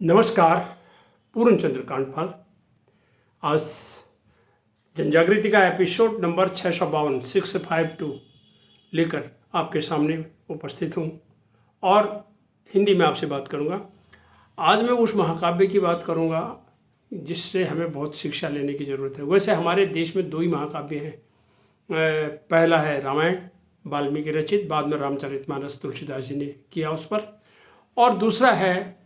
नमस्कार। पूर्णचंद्र कांडपाल। आज जनजागृति का एपिसोड नंबर 652 लेकर आपके सामने उपस्थित हूँ और हिंदी में आपसे बात करूँगा। आज मैं उस महाकाव्य की बात करूँगा जिससे हमें बहुत शिक्षा लेने की ज़रूरत है। वैसे हमारे देश में दो ही महाकाव्य हैं। पहला है रामायण, वाल्मीकि रचित, बाद में रामचरितमानस तुलसीदास जी ने किया उस पर, और दूसरा है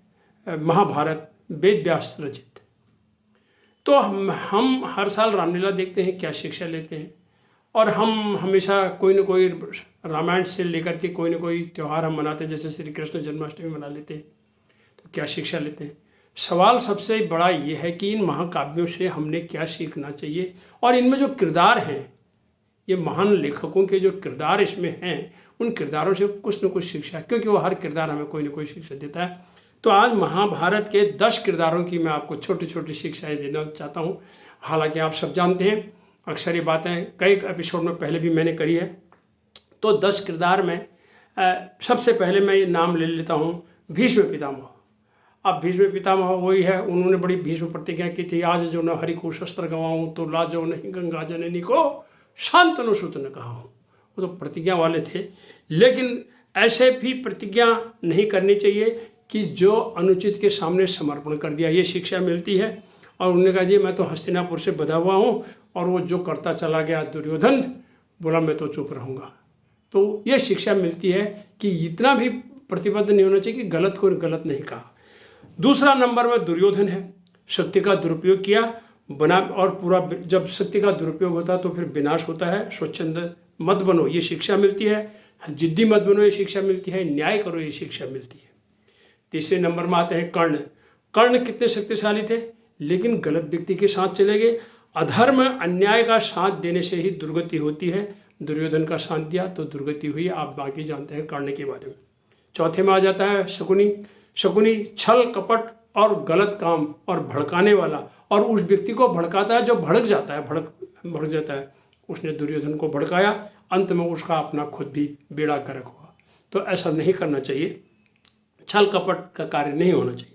महाभारत, वेद व्यास रचित। तो हम हर साल रामलीला देखते हैं, क्या शिक्षा लेते हैं, और हम हमेशा कोई न कोई रामायण से लेकर के कोई न कोई त्यौहार हम मनाते हैं, जैसे श्री कृष्ण जन्माष्टमी मना लेते हैं। तो क्या शिक्षा लेते हैं? सवाल सबसे बड़ा ये है कि इन महाकाव्यों से हमने क्या सीखना चाहिए, और इनमें जो किरदार हैं, ये महान लेखकों के जो किरदार इसमें हैं, उन किरदारों से कुछ न कुछ शिक्षा, क्योंकि वो हर किरदार हमें कोई न कोई शिक्षा देता है। तो आज महाभारत के 10 किरदारों की मैं आपको छोटी छोटी शिक्षाएं देना चाहता हूँ। हालांकि आप सब जानते हैं, अक्सर ये बातें कई एपिसोड में पहले भी मैंने करी है। तो 10 किरदार में सबसे पहले मैं ये नाम ले लेता हूँ, भीष्म पितामह। अब भीष्म पितामह वही है, उन्होंने बड़ी भीष्म प्रतिज्ञा की थी, आज जो न हरि को शस्त्र गंवाऊँ तो लाजो नहीं गंगा जननी को शांतनु सुत न कहाऊँ। वो तो प्रतिज्ञा वाले थे, लेकिन ऐसे भी प्रतिज्ञा नहीं करनी चाहिए कि जो अनुचित के सामने समर्पण कर दिया। ये शिक्षा मिलती है। और उन्होंने कहा जी मैं तो हस्तिनापुर से बधा हुआ हूँ, और वो जो करता चला गया दुर्योधन, बोला मैं तो चुप रहूँगा। तो ये शिक्षा मिलती है कि इतना भी प्रतिबद्ध नहीं होना चाहिए कि गलत को गलत नहीं कहा। दूसरा नंबर में दुर्योधन है, सत्य का दुरुपयोग किया, बना, और पूरा जब सत्य का दुरुपयोग होता है तो फिर विनाश होता है। स्वच्छंद मत बनो, ये शिक्षा मिलती है। जिद्दी मत बनो, ये शिक्षा मिलती है। न्याय करो, ये शिक्षा मिलती है। तीसरे नंबर में आते हैं कर्ण। कर्ण कितने शक्तिशाली थे, लेकिन गलत व्यक्ति के साथ चले गए। अधर्म अन्याय का साथ देने से ही दुर्गति होती है। दुर्योधन का साथ दिया तो दुर्गति हुई। आप बाकी जानते हैं कर्ण के बारे में। चौथे में आ जाता है शकुनी। शकुनी छल कपट और गलत काम और भड़काने वाला, और उस व्यक्ति को भड़काता है जो भड़क जाता है। उसने दुर्योधन को भड़काया, अंत में उसका अपना खुद भी बेड़ा गर्क हुआ। तो ऐसा नहीं करना चाहिए, छल कपट का कार्य नहीं होना चाहिए।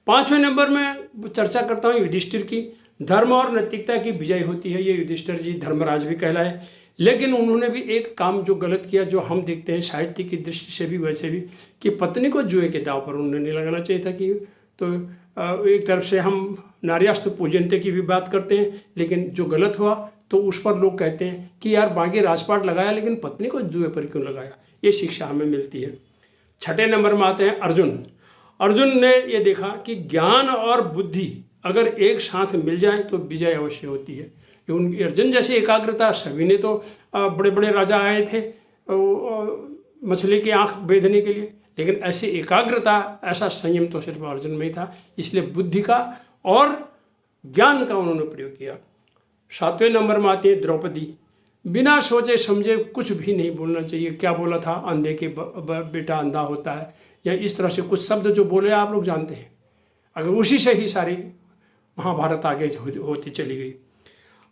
5वें नंबर में चर्चा करता हूँ युधिष्ठिर की। धर्म और नैतिकता की विजय होती है। ये युधिष्ठिर जी धर्मराज भी कहलाए, लेकिन उन्होंने भी एक काम जो गलत किया, जो हम देखते हैं साहित्य की दृष्टि से भी वैसे भी, कि पत्नी को जुए के दाव पर उन्हें नहीं लगाना चाहिए था। कि तो एक तरफ से हम नार्यास्तु पूजनते की भी बात करते हैं, लेकिन जो गलत हुआ तो उस पर लोग कहते हैं कि यार बाकी राजपाट लगाया, लेकिन पत्नी को जुए पर क्यों लगाया। ये शिक्षा हमें मिलती है। 6ठे नंबर में आते हैं अर्जुन। अर्जुन ने ये देखा कि ज्ञान और बुद्धि अगर एक साथ मिल जाए तो विजय अवश्य होती है। उनकी अर्जुन जैसी एकाग्रता, सभी ने तो बड़े बड़े राजा आए थे मछली की आंख बेधने के लिए, लेकिन ऐसी एकाग्रता, ऐसा संयम तो सिर्फ अर्जुन में ही था। इसलिए बुद्धि का और ज्ञान का उन्होंने प्रयोग किया। 7वें नंबर में आती है द्रौपदी। बिना सोचे समझे कुछ भी नहीं बोलना चाहिए। क्या बोला था, अंधे के बेटा अंधा होता है, या इस तरह से कुछ शब्द जो बोले आप लोग जानते हैं। अगर उसी से ही सारी महाभारत आगे होती चली गई।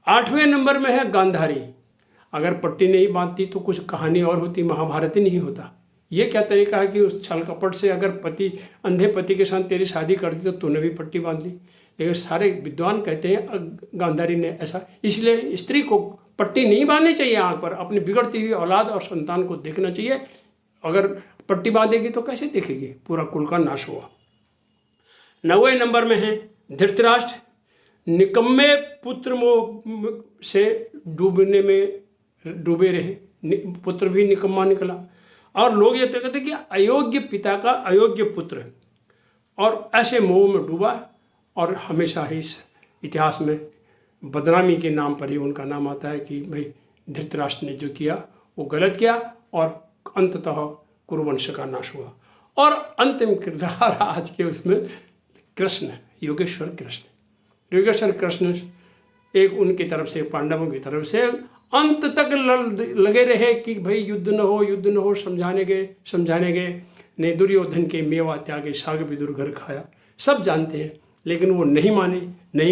8वें नंबर में है गांधारी। अगर पट्टी नहीं बांधती तो कुछ कहानी और होती, महाभारत ही नहीं होता। ये क्या तरीका है कि उस छल कपट से अगर अंधे पति के साथ तेरी शादी कर दी तो तूने भी पट्टी बांध ली। लेकिन सारे विद्वान कहते हैं गांधारी ने ऐसा, इसलिए स्त्री को पट्टी नहीं बांधनी चाहिए आँख पर। अपनी बिगड़ती हुई औलाद और संतान को देखना चाहिए। अगर पट्टी बांधेगी तो कैसे देखेगी, पूरा कुल का नाश हुआ। 9वें नंबर में है धृतराष्ट्र। निकम्मे पुत्र मोह से डूबे रहे, पुत्र भी निकम्मा निकला। और लोग ये तो कहते कि अयोग्य पिता का अयोग्य पुत्र, और ऐसे मोह में डूबा, और हमेशा ही इतिहास में बदनामी के नाम पर ही उनका नाम आता है कि भाई धृतराष्ट्र ने जो किया वो गलत किया, और अंततः कुरुवंश का नाश हुआ। और अंतिम किरदार आज के उसमें कृष्ण, योगेश्वर कृष्ण एक उनकी तरफ से, पांडवों की तरफ से अंत तक लगे रहे कि भाई युद्ध न हो, समझाने गए। ने दुर्योधन के मेवा त्यागे, साग भी दुर्घर खाया। सब जानते हैं, लेकिन वो नहीं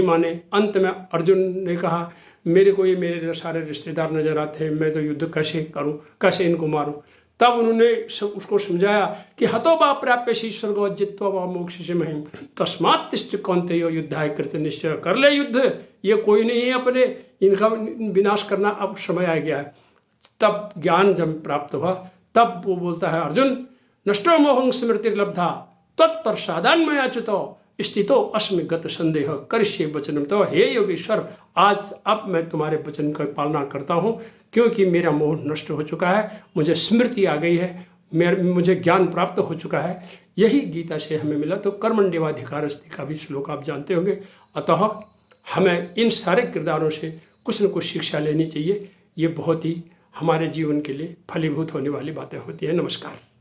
माने। अंत में अर्जुन ने कहा मेरे को ये मेरे सारे रिश्तेदार नजर आते हैं, मैं तो युद्ध कैसे करूं, कैसे इनको मारूं। तब उन्होंने उसको समझाया कि हतो वा प्राप्यसी स्वर्गो जित्वा वा मोक्षसे महिम तस्मात् तिष्ठ कौन्तेयो युद्धाय कृत निश्चय। कर ले युद्ध, ये कोई नहीं है अपने, इनका विनाश करना अब समय आ गया है। तब ज्ञान जब प्राप्त हुआ तब वो बोलता है, अर्जुन नष्टो मोहं स्मृतिर्लब्धा तत्प्रसादान्मया च्युतो स्थितो अस्मि गत संदेह करिष्ये वचनम। तो हे योगेश्वर, आज अब मैं तुम्हारे वचन का पालना करता हूँ, क्योंकि मेरा मोह नष्ट हो चुका है, मुझे स्मृति आ गई है, मुझे ज्ञान प्राप्त हो चुका है। यही गीता से हमें मिला। तो कर्मण्येवाधिकारस्ति का भी श्लोक आप जानते होंगे। अतः हमें इन सारे किरदारों से कुछ न कुछ शिक्षा लेनी चाहिए। ये बहुत ही हमारे जीवन के लिए फलीभूत होने वाली बातें होती हैं। नमस्कार।